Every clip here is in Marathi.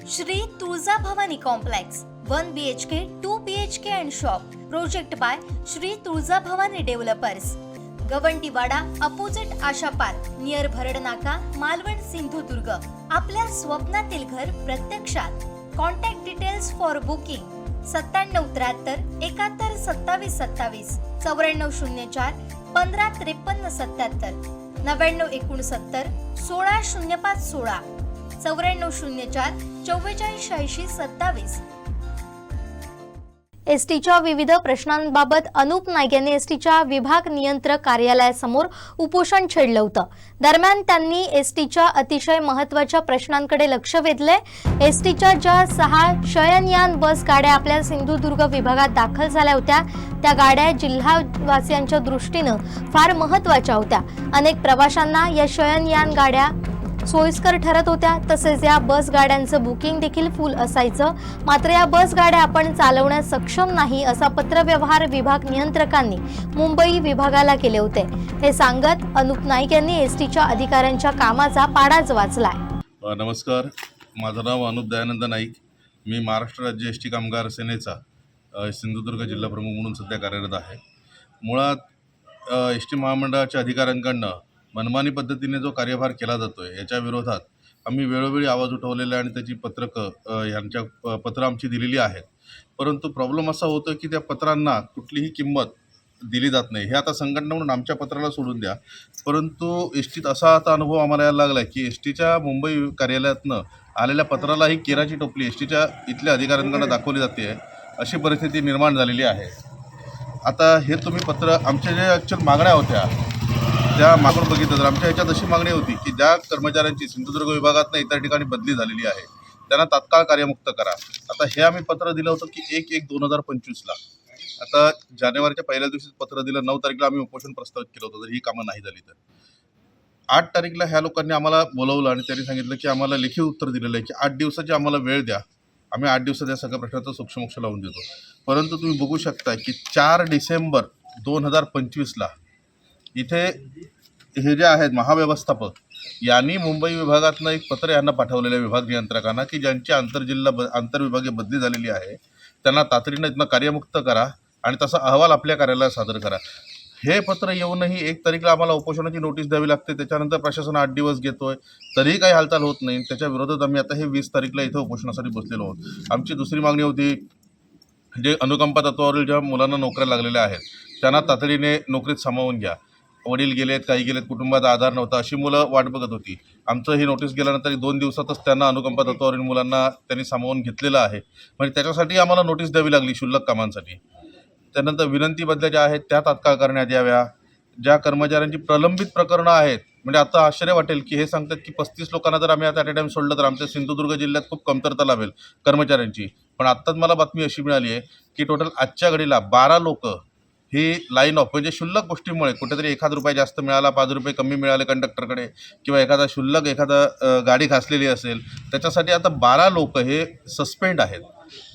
Shri Tuljabhavani complex 1 BHK 2 BHK and shop project by Shri Tuljabhavani developers Gavantiwada opposite Asha park near Bharadnaka Malvan Sindhudurg. आपल्या स्वप्नातील घर प्रत्यक्षात। Contact details for booking 9773 71 27 27 9404 15 53 77 9969 16 05 16 9404 44 86 27। एसटीच्या विविध प्रश्नांबाबत अनुप नाईक यांनी एसटीच्या विभाग नियंत्रक कार्यालयासमोर उपोषण छेडलं होतं। दरम्यान त्यांनी एसटीच्या अतिशय महत्त्वाच्या प्रश्नांकडे लक्ष वेधले। एसटीच्या ज्या 6 शयनयान बस गाड्या आपल्या सिंधुदुर्ग विभागात दाखल झाल्या होत्या त्या गाड्या जिल्हावासियांच्या दृष्टीने फार महत्त्वाच्या होत्या। अनेक प्रवाशांना या शयनयान गाड्या सोयीस्कर ठरत होत्या। तसेच या बस गाड्यांचं बुकिंग देखील फुल असायचं। मात्र या बस गाड्या आपण चालवण्यास सक्षम नाही असा पत्रव्यवहार विभाग नियंत्रकांनी मुंबई विभागाला केले होते। हे सांगत अनुप नाईक यांनी एसटीच्या अधिकाऱ्यांच्या कामाचा पाडाच वाचलाय। नमस्कार, माझं नाव अनुप दयानंद नाईक। मी महाराष्ट्र राज्य एसटी कामगार सेनेचा सिंधुदुर्ग जिल्हा प्रमुख म्हणून सध्या कार्यरत आहे। मुळात एसटी महामंडळाच्या अधिकाऱ्यांकडनं मनमानी पद्धतीने जो कार्यभार केला जातोय याच्या विरोधात आम्ही वेळोवेळी आवाज उठवलेला आणि त्याची पत्र आमची दिलेली आहेत। परंतु प्रॉब्लेम असा होतो की त्या पत्रांना कुठलीही किंमत दिली जात नाही। हे आता संघटना म्हणून आमच्या पत्राला सोडून द्या, परंतु एसटीत असा आता अनुभव आम्हाला यायला लागला की एसटीच्या मुंबई कार्यालयातनं आलेल्या पत्रालाही केराची टोपली एसटीच्या इथल्या अधिकाऱ्यांकडे दाखवली जाते, अशी परिस्थिती निर्माण झालेली आहे। आता हे तुम्ही पत्र आमच्या जे ॲक्च्युअल मागण्या होत्या त्या मागून बघितलं तर आमच्या ह्याच्यात अशी मागणी होती की ज्या कर्मचाऱ्यांची सिंधुदुर्ग विभागातनं इतर ठिकाणी बदली झालेली आहे त्यांना तात्काळ कार्यमुक्त करा। आता हे आम्ही पत्र दिलं होतं की 1/1/2025ला। आता जानेवारीच्या पहिल्या दिवशीच पत्र दिलं। 9 तारखेला आम्ही उपोषण प्रस्तावित केलं होतं, जर ही कामं नाही झाली तर 8 तारखेला ह्या लोकांनी आम्हाला बोलवलं आणि त्यांनी सांगितलं की आम्हाला लेखी उत्तर दिलेलं आहे की 8 दिवसाची आम्हाला वेळ द्या, आम्ही 8 दिवसात या सगळ्या प्रश्नाचं सूक्ष्मोक्ष लावून देतो। परंतु तुम्ही बघू शकता की 4 डिसेंबर 2025ला इथे हे जे आहेत महाव्यवस्थापक यांनी मुंबई विभागातनं एक पत्र यांना पाठवलेलं आहे विभाग नियंत्रकांना की ज्यांची आंतरविभागीय बदली झालेली आहे त्यांना तातडीनं इथनं कार्यमुक्त करा आणि तसा अहवाल आपल्या कार्यालयात सादर करा। हे पत्र येऊनही 1 तारखेला आम्हाला उपोषणाची नोटीस द्यावी लागते, त्याच्यानंतर प्रशासन 8 दिवस घेतोय तरीही काही हालचाल होत नाही। त्याच्या विरोधात आम्ही आता हे 20 तारखेला इथं उपोषणासाठी बसलेलो आहोत। आमची दुसरी मागणी होती जे अनुकंपा तत्वावरील ज्या मुलांना नोकऱ्या लागलेल्या आहेत त्यांना तातडीने नोकरीत सामावून घ्या। वडील गेलेत, काही गेलेत, कुटुंबात आधार नव्हता, अशी मुलं वाट बघत होती। आमचं ही नोटीस गेल्यानंतर 2 दिवसातच त्यांना अनुकंपा तत्वावरील मुलांना त्यांनी सामावून घेतलेलं आहे। म्हणजे त्याच्यासाठी आम्हाला नोटीस द्यावी लागली क्षुल्लक कामांसाठी। त्यानंतर विनंती बदल्या ज्या आहेत त्या तात्काळ करण्यात याव्या। ज्या कर्मचाऱ्यांची प्रलंबित प्रकरणं आहेत, म्हणजे आता आश्चर्य वाटेल की हे सांगतात की 35 लोकांना जर आम्ही आता ॲट अ टाईम सोडलं तर आमच्या सिंधुदुर्ग जिल्ह्यात खूप कमतरता लाभेल कर्मचाऱ्यांची। पण आत्ताच मला बातमी अशी मिळाली आहे की टोटल आजच्या घडीला 12 लोक ही लाईन ऑफ म्हणजे क्षुल्लक गोष्टीमुळे कुठेतरी ₹1 जास्त मिळाला, ₹5 कमी मिळाले कंडक्टरकडे किंवा एखादा गाडी घासलेली असेल त्याच्यासाठी आता 12 लोक हे सस्पेंड आहेत,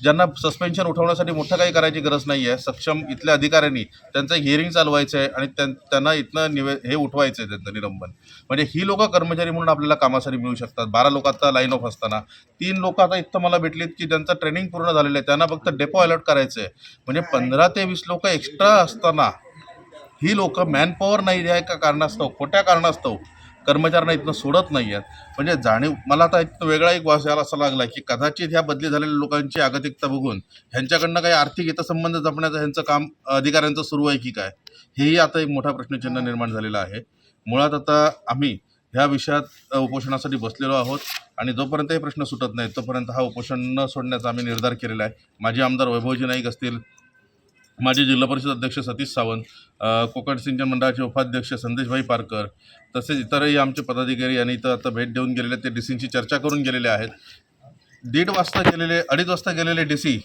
ज्यांना सस्पेन्शन उठवण्यासाठी मोठं काही करायची गरज नाही आहे। सक्षम इथल्या अधिकाऱ्यांनी त्यांचं हिअरिंग चालवायचं आहे आणि त्यांना इथनं हे उठवायचं आहे त्यांचं निलंबन। म्हणजे ही लोकं कर्मचारी म्हणून आपल्याला कामासाठी मिळू शकतात। 12 लोक आता लाईन ऑफ असताना 3 लोक आता इथं मला भेटलीत की ज्यांचं ट्रेनिंग पूर्ण झालेलं आहे, त्यांना फक्त डेपो अलर्ट करायचं आहे। म्हणजे 15 ते 20 लोक एक्स्ट्रा असताना ही लोक मॅनपॉवर नाही आहे का कारणास्तव, खोट्या कारणास्तव कर्मचाऱ्यांना इथनं सोडत नाही आहेत। म्हणजे जाणीव मला आता इथं वेगळा एक वास यायला असा लागला की कदाचित ह्या बदली झालेल्या लोकांची आगतिकता बघून ह्यांच्याकडनं काही आर्थिक हितसंबंध जपण्याचं ह्यांचं काम अधिकाऱ्यांचं सुरू आहे की काय, हेही आता एक मोठा प्रश्नचिन्ह निर्माण झालेलं आहे। मुळात आता आम्ही ह्या विषयात उपोषणासाठी बसलेलो आहोत आणि जोपर्यंत हे प्रश्न सुटत नाहीत तोपर्यंत हा उपोषण न सोडण्याचा आम्ही निर्धार केलेला आहे। माजी आमदार वैभवजी नाईक असतील, माजी जिल्हा परिषद अध्यक्ष सतीश सावंत, कोकण सिंचन मंडळाचे उपाध्यक्ष संदेशभाई पारकर, तसेच इतरही आमचे पदाधिकारी यांनी इथं आता भेट देऊन गेलेले, ते डीसींची चर्चा करून गेलेले आहेत। 2:30 वाजता गेलेले डीसी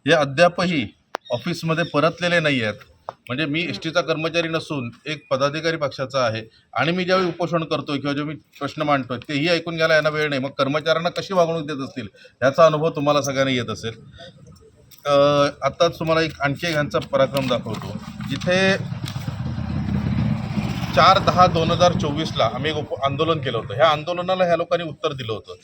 हे अद्यापही ऑफिसमध्ये परतलेले नाही आहेत। म्हणजे मी एसटीचा कर्मचारी नसून एक पदाधिकारी पक्षाचा आहे आणि मी ज्यावेळी उपोषण करतोय किंवा जे मी प्रश्न मांडतोय तेही ऐकून घ्यायला यांना वेळ नाही। मग कर्मचाऱ्यांना कशी वागणूक देत असतील ह्याचा अनुभव तुम्हाला सगळ्यांना येत असेल। आत्ताच तुम्हाला आणखी एक ह्यांचा पराक्रम दाखवतो। जिथे 4/10/2024ला आम्ही एक आंदोलन केलं होतं, ह्या आंदोलनाला ह्या लोकांनी उत्तर दिलं होतं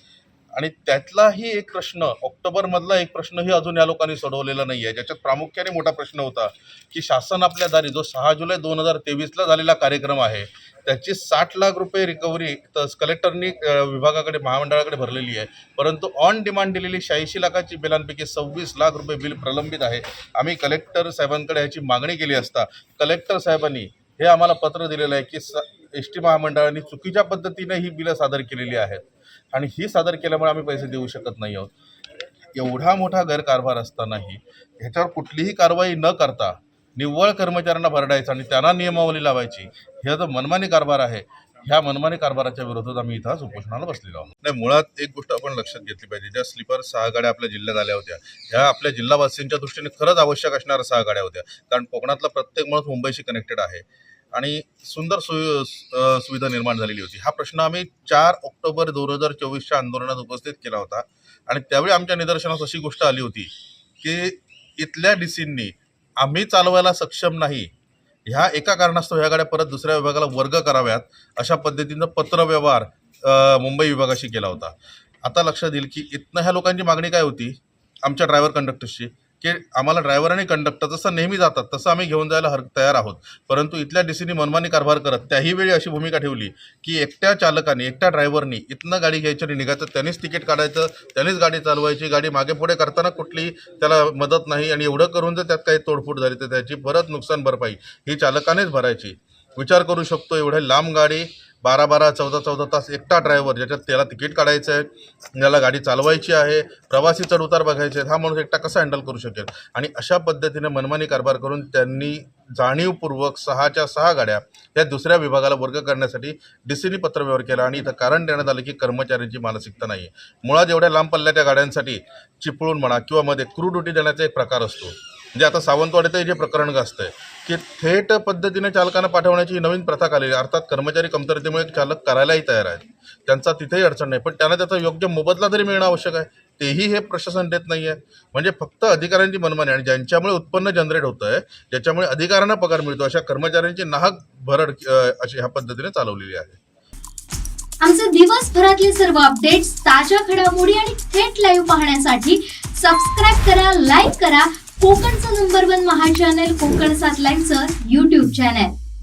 आणि त्यातलाही एक प्रश्न, ऑक्टोबरमधला एक प्रश्नही अजून या लोकांनी सोडवलेला नाही आहे, ज्याच्यात प्रामुख्याने मोठा प्रश्न होता की शासन आपल्या दारी जो 6 जुलै 2023ला झालेला कार्यक्रम आहे त्याची 60 लाख रुपये रिकव्हरी कलेक्टरनी विभागाकडे, महामंडळाकडे भरलेली आहे, परंतु ऑन डिमांड दिलेली 86 लाखाची बिलांपैकी 26 लाख रुपये बिल प्रलंबित आहे. आम्ही कलेक्टर साहेबांकडे ह्याची मागणी केली असता कलेक्टर साहेबांनी हे आम्हाला पत्र दिलेलं आहे की एस टी महामंडळाने चुकीच्या पद्धतीने ही बिलं सादर केलेली आहेत आणि ही सादर केल्यामुळे आम्ही पैसे देऊ शकत नाही आहोत. एवढा मोठा गैरकारभार असतानाही ह्याच्यावर कुठलीही कारवाई न करता निव्वळ कर्मचाऱ्यांना भरडायचं आणि त्यांना नियमावली लावायची, हे जो मनमानी कारभार आहे, ह्या मनमानी कारभाराच्या विरोधात आम्ही इथं आज उपोषणाला बसलेलो आहोत. नाही, मुळात एक गोष्ट आपण लक्षात घेतली पाहिजे, ज्या स्लीपर 6 गाड्या आपल्या जिल्ह्यात आल्या होत्या ह्या आपल्या जिल्हावासियांच्या दृष्टीने खरंच आवश्यक असणाऱ्या 6 गाड्या होत्या, कारण कोकणातला प्रत्येक माणूस मुंबईशी कनेक्टेड आहे आणि सुंदर सुविधा निर्माण झालेली होती. हा प्रश्न आम्ही 4 ऑक्टोबर 2024च्या आंदोलनात उपस्थित केला होता आणि त्यावेळी आमच्या निदर्शनास अशी गोष्ट आली होती की इथल्या डीसींनी आम्ही चालवायला सक्षम नाही ह्या एका कारणास्तव ह्या गाड्या परत दुसऱ्या विभागाला वर्ग कराव्यात अशा पद्धतीनं पत्रव्यवहार मुंबई विभागाशी केला होता. आता लक्षात येईल की इथनं ह्या लोकांची मागणी काय होती आमच्या ड्रायव्हर कंडक्टर्सची, की आम्हाला ड्रायव्हर आणि कंडक्टर जसं नेहमी जातात तसं आम्ही घेऊन जायला तयार आहोत, परंतु इथल्या डीसीनी मनमानी कारभार करत त्याही वेळी अशी भूमिका ठेवली की एकट्या चालकाने, एकट्या ड्रायव्हरनी इथनं गाडी घ्यायची आणि निघायचं, त्यांनीच तिकीट काढायचं, त्यांनीच गाडी चालवायची, गाडी मागे पुढे करताना कुठली त्याला मदत नाही आणि एवढं करून जर त्यात काही तोडफोड झाली तर त्याची परत नुकसान भरपाई ही चालकानेच भरायची. विचार करू शकतो एवढ्या लांब गाडी 12-12, 14-14 तास एकटा ड्रायव्हर, ज्याच्यात त्याला तिकीट काढायचं आहे, त्याला गाडी चालवायची आहे, प्रवासी चढ उतार बघायचे आहेत, हा माणूस एकटा कसा हँडल करू शकेल. आणि अशा पद्धतीने मनमानी कारभार करून त्यांनी जाणीवपूर्वक 6च्या 6 गाड्या या दुसऱ्या विभागाला वर्ग करण्यासाठी डीसीनी पत्रव्यवहार केला आणि इथं कारण देण्यात आलं की कर्मचाऱ्यांची मानसिकता नाही आहे. मुळात एवढ्या लांब पल्ल्याच्या गाड्यांसाठी चिपळूण म्हणा किंवा मध्ये क्रू ड्युटी देण्याचा एक प्रकार असतो, म्हणजे आता सावंतवाडीतही जे प्रकरण गाजतंय की थेट पद्धतीने चालकांना पाठवण्याची नवीन प्रथा आलेली, अर्थात कर्मचारी कमतरतेमुळे चालक करायलाही तयार आहेत, त्यांचा तिथेही अडचण नाही, पण त्यांना त्याचा योग्य मोबदला तरी मिळणं आवश्यक आहे, तेही हे प्रशासन देत नाही आहे. म्हणजे फक्त अधिकाऱ्यांची मनमानी आणि ज्यांच्यामुळे उत्पन्न जनरेट होतं आहे, ज्याच्यामुळे अधिकाऱ्यांना पगार मिळतो अशा कर्मचाऱ्यांची नाहक भरड अशी ह्या पद्धतीने चालवलेली आहे. आमचे दिवसभरातले सर्व अपडेट्स, ताज्या घडामोडी आणि थेट लाईव्ह पाहण्यासाठी सबस्क्राईब करा, लाईक करा कोकणचं नंबर 1 महा चॅनल कोकण 7 लाईव्हचं YouTube चॅनल.